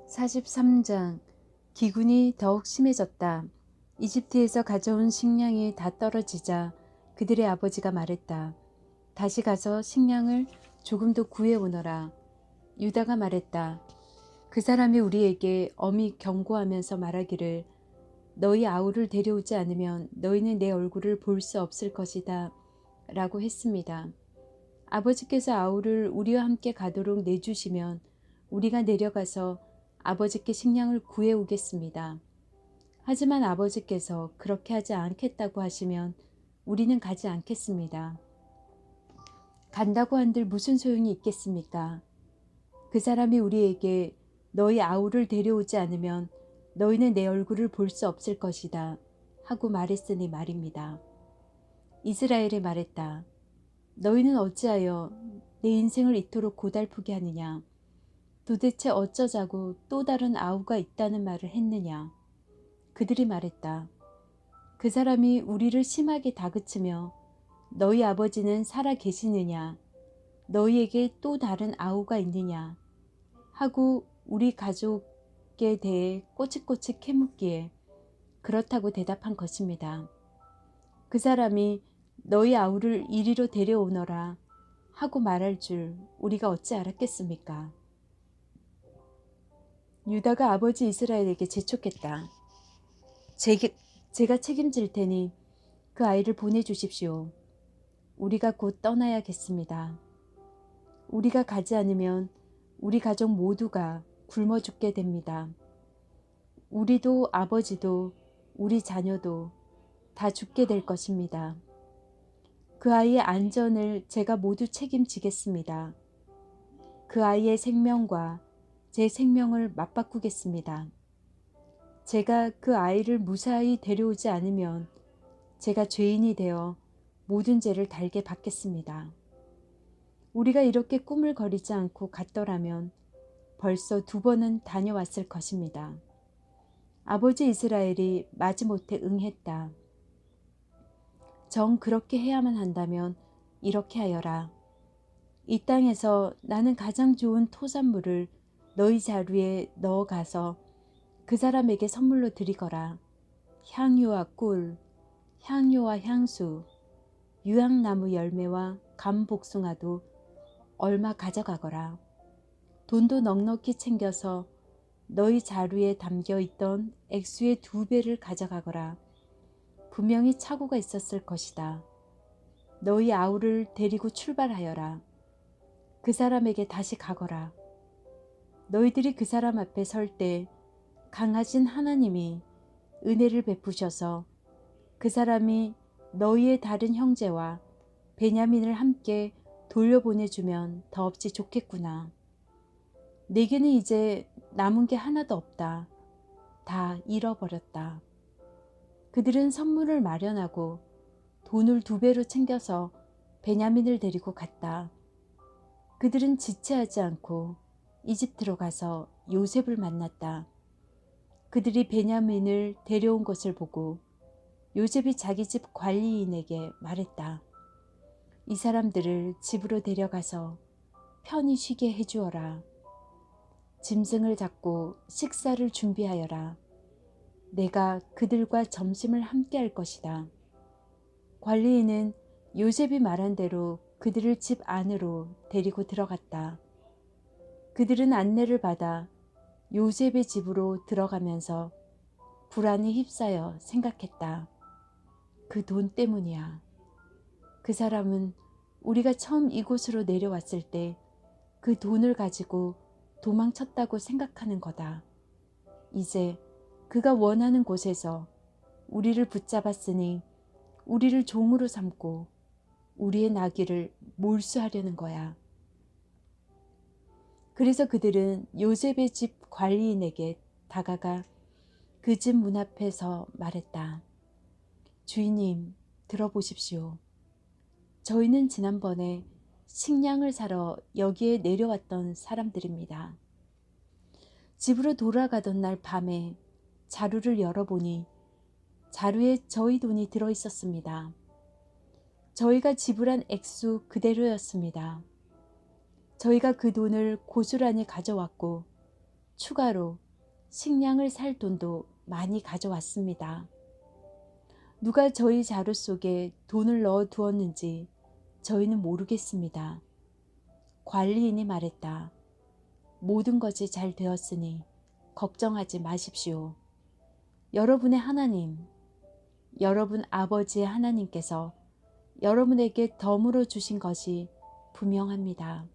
43장. 기근이 더욱 심해졌다. 이집트에서 가져온 식량이 다 떨어지자 그들의 아버지가 말했다. 다시 가서 식량을 조금 더 구해오너라. 유다가 말했다. 그 사람이 우리에게 엄히 경고하면서 말하기를 너희 아우를 데려오지 않으면 너희는 내 얼굴을 볼 수 없을 것이다 라고 했습니다. 아버지께서 아우를 우리와 함께 가도록 내주시면 우리가 내려가서 아버지께 식량을 구해오겠습니다. 하지만 아버지께서 그렇게 하지 않겠다고 하시면 우리는 가지 않겠습니다. 간다고 한들 무슨 소용이 있겠습니까? 그 사람이 우리에게 너희 아우를 데려오지 않으면 너희는 내 얼굴을 볼 수 없을 것이다 하고 말했으니 말입니다. 이스라엘이 말했다. 너희는 어찌하여 내 인생을 이토록 고달프게 하느냐? 도대체 어쩌자고 또 다른 아우가 있다는 말을 했느냐? 그들이 말했다. 그 사람이 우리를 심하게 다그치며 너희 아버지는 살아 계시느냐? 너희에게 또 다른 아우가 있느냐? 하고 우리 가족에 대해 꼬치꼬치 캐묻기에 그렇다고 대답한 것입니다. 그 사람이 너희 아우를 이리로 데려오너라 하고 말할 줄 우리가 어찌 알았겠습니까? 유다가 아버지 이스라엘에게 재촉했다. 제가 책임질 테니 그 아이를 보내주십시오. 우리가 곧 떠나야겠습니다. 우리가 가지 않으면 우리 가족 모두가 굶어 죽게 됩니다. 우리도 아버지도 우리 자녀도 다 죽게 될 것입니다. 그 아이의 안전을 제가 모두 책임지겠습니다. 그 아이의 생명과 제 생명을 맞바꾸겠습니다. 제가 그 아이를 무사히 데려오지 않으면 제가 죄인이 되어 모든 죄를 달게 받겠습니다. 우리가 이렇게 꾸물거리지 않고 갔더라면 벌써 2번은 다녀왔을 것입니다. 아버지 이스라엘이 마지못해 응했다. 정 그렇게 해야만 한다면 이렇게 하여라. 이 땅에서 나는 가장 좋은 토산물을 너희 자루에 넣어가서 그 사람에게 선물로 드리거라. 향유와 꿀, 향료와 향수, 유향나무 열매와 감복숭아도 얼마 가져가거라. 돈도 넉넉히 챙겨서 너희 자루에 담겨 있던 액수의 2배를 가져가거라. 분명히 착오가 있었을 것이다. 너희 아우를 데리고 출발하여라. 그 사람에게 다시 가거라. 너희들이 그 사람 앞에 설 때 강하신 하나님이 은혜를 베푸셔서 그 사람이 너희의 다른 형제와 베냐민을 함께 돌려보내주면 더없이 좋겠구나. 내게는 이제 남은 게 하나도 없다. 다 잃어버렸다. 그들은 선물을 마련하고 돈을 2배로 챙겨서 베냐민을 데리고 갔다. 그들은 지체하지 않고 이집트로 가서 요셉을 만났다. 그들이 베냐민을 데려온 것을 보고 요셉이 자기 집 관리인에게 말했다. 이 사람들을 집으로 데려가서 편히 쉬게 해주어라. 짐승을 잡고 식사를 준비하여라. 내가 그들과 점심을 함께 할 것이다. 관리인은 요셉이 말한 대로 그들을 집 안으로 데리고 들어갔다. 그들은 안내를 받아 요셉의 집으로 들어가면서 불안에 휩싸여 생각했다. 그 돈 때문이야. 그 사람은 우리가 처음 이곳으로 내려왔을 때 그 돈을 가지고 도망쳤다고 생각하는 거다. 이제 그가 원하는 곳에서 우리를 붙잡았으니 우리를 종으로 삼고 우리의 나귀를 몰수하려는 거야. 그래서 그들은 요셉의 집 관리인에게 다가가 그 집 문 앞에서 말했다. 주인님, 들어보십시오. 저희는 지난번에 식량을 사러 여기에 내려왔던 사람들입니다. 집으로 돌아가던 날 밤에 자루를 열어보니 자루에 저희 돈이 들어있었습니다. 저희가 지불한 액수 그대로였습니다. 저희가 그 돈을 고스란히 가져왔고 추가로 식량을 살 돈도 많이 가져왔습니다. 누가 저희 자루 속에 돈을 넣어 두었는지 저희는 모르겠습니다. 관리인이 말했다. 모든 것이 잘 되었으니 걱정하지 마십시오. 여러분의 하나님, 여러분 아버지의 하나님께서 여러분에게 덤으로 주신 것이 분명합니다.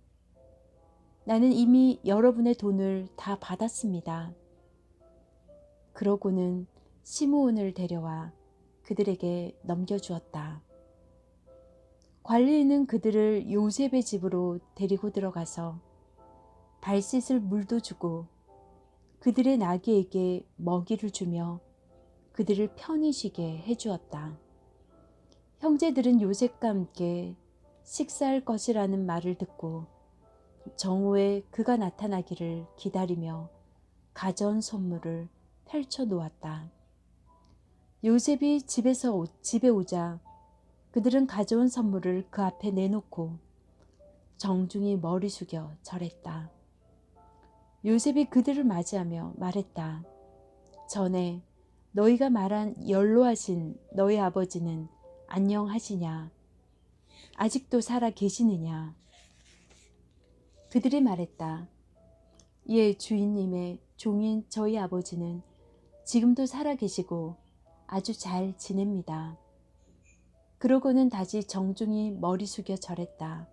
나는 이미 여러분의 돈을 다 받았습니다. 그러고는 시므온을 데려와 그들에게 넘겨주었다. 관리인은 그들을 요셉의 집으로 데리고 들어가서 발 씻을 물도 주고 그들의 나귀에게 먹이를 주며 그들을 편히 쉬게 해주었다. 형제들은 요셉과 함께 식사할 것이라는 말을 듣고 정오에 그가 나타나기를 기다리며 가져온 선물을 펼쳐 놓았다. 요셉이 집에 오자 그들은 가져온 선물을 그 앞에 내놓고 정중히 머리 숙여 절했다. 요셉이 그들을 맞이하며 말했다. 전에 너희가 말한 연로하신 너희 아버지는 안녕하시냐? 아직도 살아 계시느냐? 그들이 말했다. 예, 주인님의 종인 저희 아버지는 지금도 살아 계시고 아주 잘 지냅니다. 그러고는 다시 정중히 머리 숙여 절했다.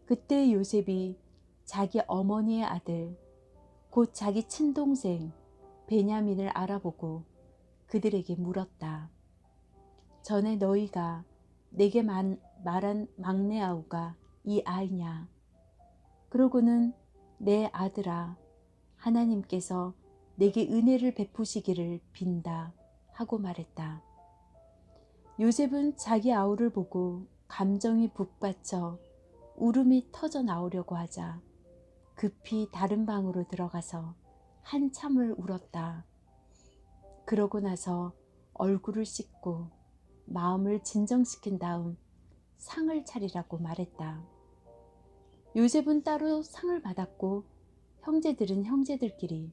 그때 요셉이 자기 어머니의 아들, 곧 자기 친동생 베냐민을 알아보고 그들에게 물었다. 전에 너희가 내게 말한 막내 아우가 이 아이냐? 그러고는 내 아들아, 하나님께서 내게 은혜를 베푸시기를 빈다 하고 말했다. 요셉은 자기 아우를 보고 감정이 북받쳐 울음이 터져 나오려고 하자 급히 다른 방으로 들어가서 한참을 울었다. 그러고 나서 얼굴을 씻고 마음을 진정시킨 다음 상을 차리라고 말했다. 요셉은 따로 상을 받았고 형제들은 형제들끼리,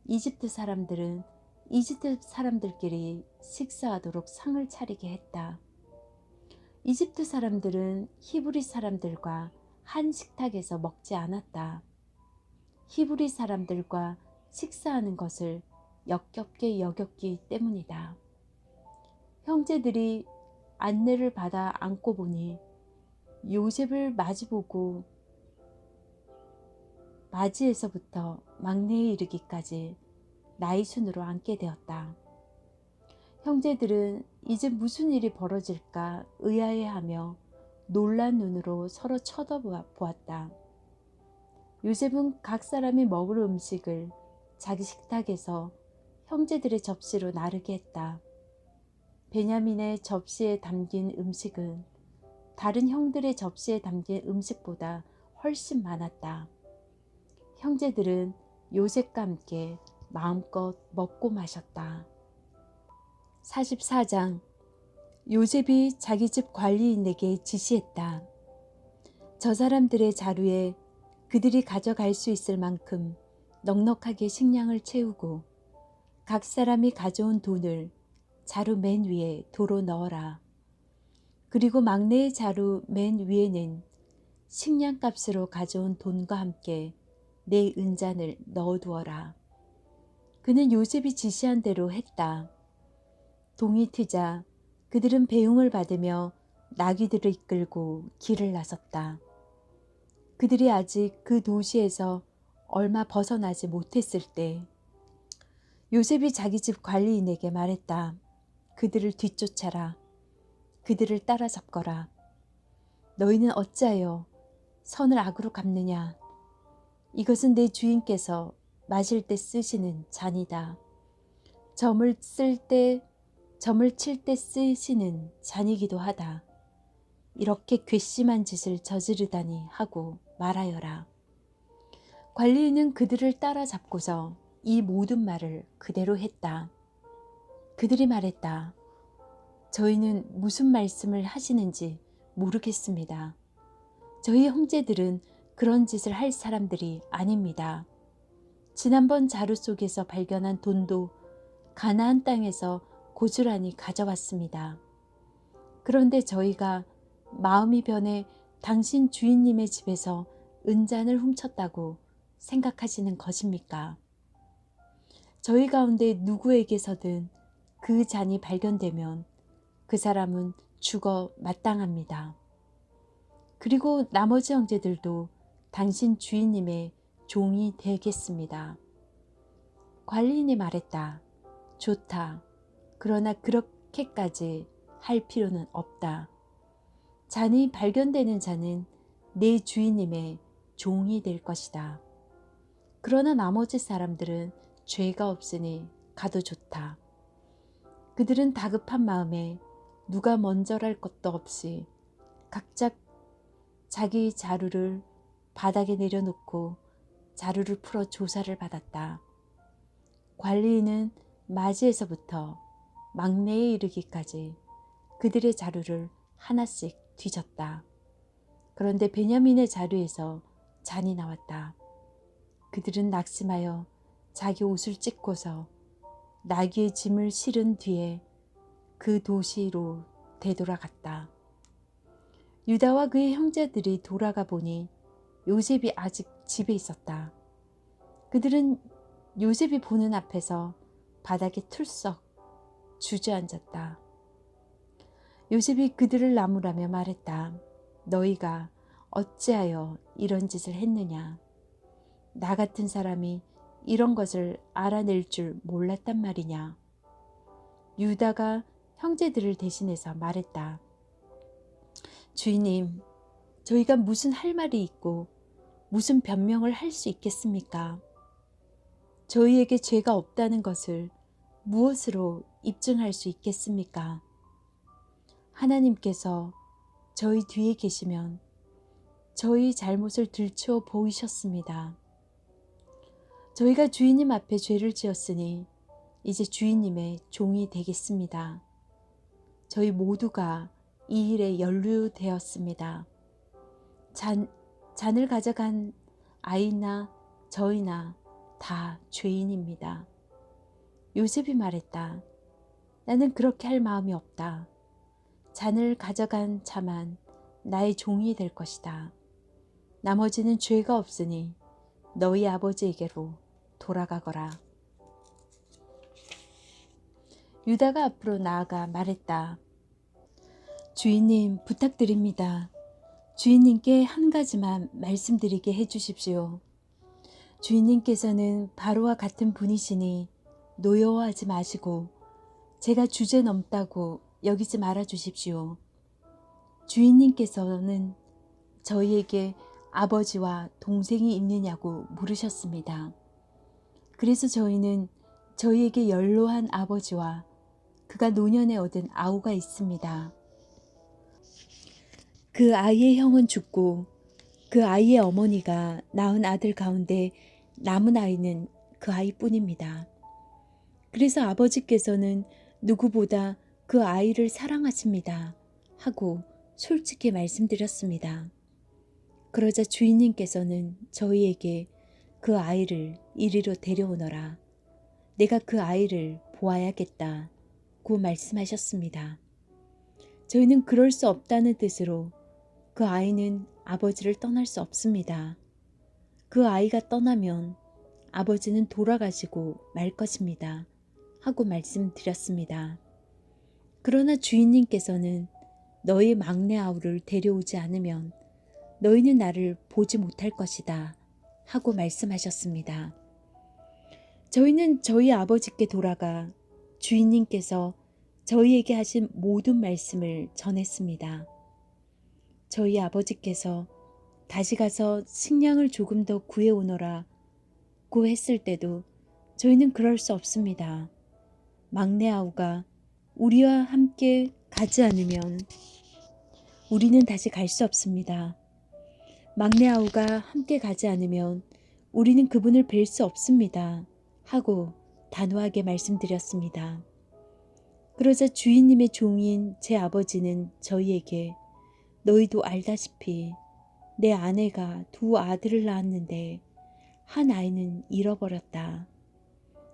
이집트 사람들은 이집트 사람들끼리 식사하도록 상을 차리게 했다. 이집트 사람들은 히브리 사람들과 한 식탁에서 먹지 않았다. 히브리 사람들과 식사하는 것을 역겹게 여겼기 때문이다. 형제들이 안내를 받아 앉고 보니 요셉을 마주보고 맞이에서부터 막내에 이르기까지 나이 순으로 앉게 되었다. 형제들은 이제 무슨 일이 벌어질까 의아해하며 놀란 눈으로 서로 쳐다보았다. 요셉은 각 사람이 먹을 음식을 자기 식탁에서 형제들의 접시로 나르게 했다. 베냐민의 접시에 담긴 음식은 다른 형들의 접시에 담긴 음식보다 훨씬 많았다. 형제들은 요셉과 함께 마음껏 먹고 마셨다. 44장. 요셉이 자기 집 관리인에게 지시했다. 저 사람들의 자루에 그들이 가져갈 수 있을 만큼 넉넉하게 식량을 채우고 각 사람이 가져온 돈을 자루 맨 위에 도로 넣어라. 그리고 막내의 자루 맨 위에는 식량값으로 가져온 돈과 함께 내 은잔을 넣어두어라. 그는 요셉이 지시한 대로 했다. 동이 트자 그들은 배웅을 받으며 나귀들을 이끌고 길을 나섰다. 그들이 아직 그 도시에서 얼마 벗어나지 못했을 때 요셉이 자기 집 관리인에게 말했다. 그들을 뒤쫓아라. 그들을 따라잡거라. 너희는 어찌하여 선을 악으로 갚느냐. 이것은 내 주인께서 마실 때 쓰시는 잔이다. 점을 칠 때 쓰시는 잔이기도 하다. 이렇게 괘씸한 짓을 저지르다니 하고 말하여라. 관리인은 그들을 따라잡고서 이 모든 말을 그대로 했다. 그들이 말했다. 저희는 무슨 말씀을 하시는지 모르겠습니다. 저희 형제들은 그런 짓을 할 사람들이 아닙니다. 지난번 자루 속에서 발견한 돈도 가나안 땅에서 고스란히 가져왔습니다. 그런데 저희가 마음이 변해 당신 주인님의 집에서 은잔을 훔쳤다고 생각하시는 것입니까? 저희 가운데 누구에게서든 그 잔이 발견되면 그 사람은 죽어 마땅합니다. 그리고 나머지 형제들도 당신 주인님의 종이 되겠습니다. 관리인이 말했다. 좋다. 그러나 그렇게까지 할 필요는 없다. 잔이 발견되는 자는 내 주인님의 종이 될 것이다. 그러나 나머지 사람들은 죄가 없으니 가도 좋다. 그들은 다급한 마음에 누가 먼저랄 것도 없이 각자 자기 자루를 바닥에 내려놓고 자루를 풀어 조사를 받았다. 관리인은 맞이에서부터 막내에 이르기까지 그들의 자루를 하나씩 뒤졌다. 그런데 베냐민의 자루에서 잔이 나왔다. 그들은 낙심하여 자기 옷을 찢고서 나귀의 짐을 실은 뒤에 그 도시로 되돌아갔다. 유다와 그의 형제들이 돌아가 보니 요셉이 아직 집에 있었다. 그들은 요셉이 보는 앞에서 바닥에 툴썩 주저앉았다. 요셉이 그들을 나무라며 말했다. 너희가 어찌하여 이런 짓을 했느냐? 나 같은 사람이 이런 것을 알아낼 줄 몰랐단 말이냐? 유다가 형제들을 대신해서 말했다. 주인님, 저희가 무슨 할 말이 있고 무슨 변명을 할 수 있겠습니까? 저희에게 죄가 없다는 것을 무엇으로 입증할 수 있겠습니까? 하나님께서 저희 뒤에 계시면 저희 잘못을 들추어 보이셨습니다. 저희가 주인님 앞에 죄를 지었으니 이제 주인님의 종이 되겠습니다. 저희 모두가 이 일에 연루되었습니다. 잔을 가져간 아이나 저희나 다 죄인입니다. 요셉이 말했다. 나는 그렇게 할 마음이 없다. 잔을 가져간 자만 나의 종이 될 것이다. 나머지는 죄가 없으니 너희 아버지에게로 돌아가거라. 유다가 앞으로 나아가 말했다. 주인님, 부탁드립니다. 주인님께 한 가지만 말씀드리게 해주십시오. 주인님께서는 바로와 같은 분이시니 노여워하지 마시고 제가 주제 넘다고 여기지 말아 주십시오. 주인님께서는 저희에게 아버지와 동생이 있느냐고 물으셨습니다. 그래서 저희는 저희에게 연로한 아버지와 그가 노년에 얻은 아우가 있습니다. 그 아이의 형은 죽고 그 아이의 어머니가 낳은 아들 가운데 남은 아이는 그 아이뿐입니다. 그래서 아버지께서는 누구보다 그 아이를 사랑하십니다 하고 솔직히 말씀드렸습니다. 그러자 주인님께서는 저희에게 그 아이를 이리로 데려오너라. 내가 그 아이를 보아야겠다고 말씀하셨습니다. 저희는 그럴 수 없다는 뜻으로 그 아이는 아버지를 떠날 수 없습니다. 그 아이가 떠나면 아버지는 돌아가시고 말 것입니다 하고 말씀드렸습니다. 그러나 주인님께서는 너희 막내 아우를 데려오지 않으면 너희는 나를 보지 못할 것이다 하고 말씀하셨습니다. 저희는 저희 아버지께 돌아가 주인님께서 저희에게 하신 모든 말씀을 전했습니다. 저희 아버지께서 다시 가서 식량을 조금 더 구해오너라 고 했을 때도 저희는 그럴 수 없습니다. 막내 아우가 우리와 함께 가지 않으면 우리는 다시 갈 수 없습니다. 막내 아우가 함께 가지 않으면 우리는 그분을 뵐 수 없습니다 하고 단호하게 말씀드렸습니다. 그러자 주인님의 종인 제 아버지는 저희에게 너희도 알다시피 내 아내가 두 아들을 낳았는데 한 아이는 잃어버렸다.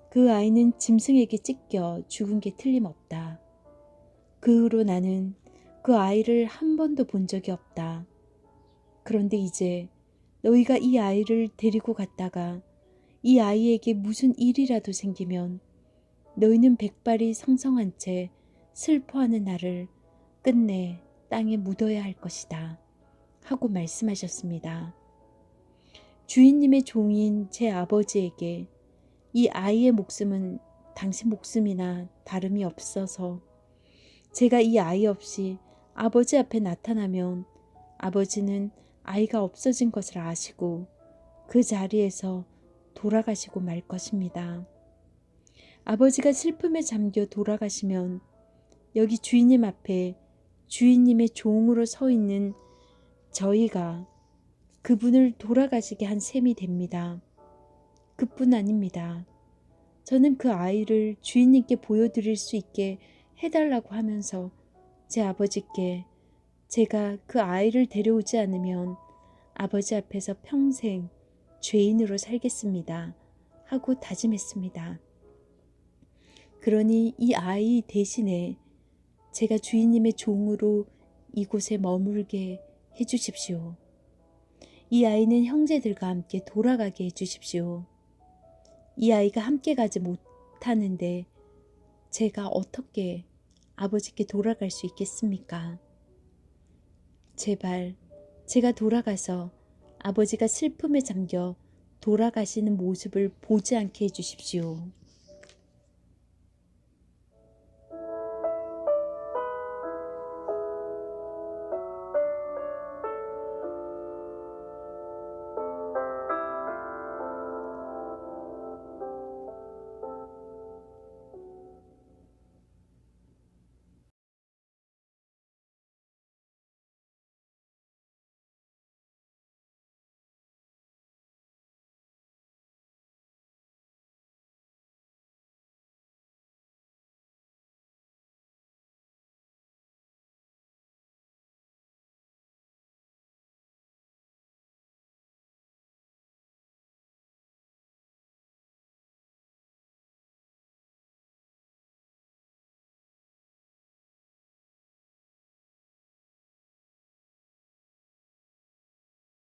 그 아이는 짐승에게 찢겨 죽은 게 틀림없다. 그 후로 나는 그 아이를 한 번도 본 적이 없다. 그런데 이제 너희가 이 아이를 데리고 갔다가 이 아이에게 무슨 일이라도 생기면 너희는 백발이 성성한 채 슬퍼하는 나를 끝내 땅에 묻어야 할 것이다. 하고 말씀하셨습니다. 주인님의 종인 제 아버지에게 이 아이의 목숨은 당신 목숨이나 다름이 없어서 제가 이 아이 없이 아버지 앞에 나타나면 아버지는 아이가 없어진 것을 아시고 그 자리에서 돌아가시고 말 것입니다. 아버지가 슬픔에 잠겨 돌아가시면 여기 주인님 앞에 주인님의 종으로 서 있는 저희가 그분을 돌아가시게 한 셈이 됩니다. 그뿐 아닙니다. 저는 그 아이를 주인님께 보여드릴 수 있게 해달라고 하면서 제 아버지께 제가 그 아이를 데려오지 않으면 아버지 앞에서 평생 죄인으로 살겠습니다. 하고 다짐했습니다. 그러니 이 아이 대신에 제가 주인님의 종으로 이곳에 머물게 해주십시오. 이 아이는 형제들과 함께 돌아가게 해주십시오. 이 아이가 함께 가지 못하는데 제가 어떻게 아버지께 돌아갈 수 있겠습니까? 제발 제가 돌아가서 아버지가 슬픔에 잠겨 돌아가시는 모습을 보지 않게 해주십시오.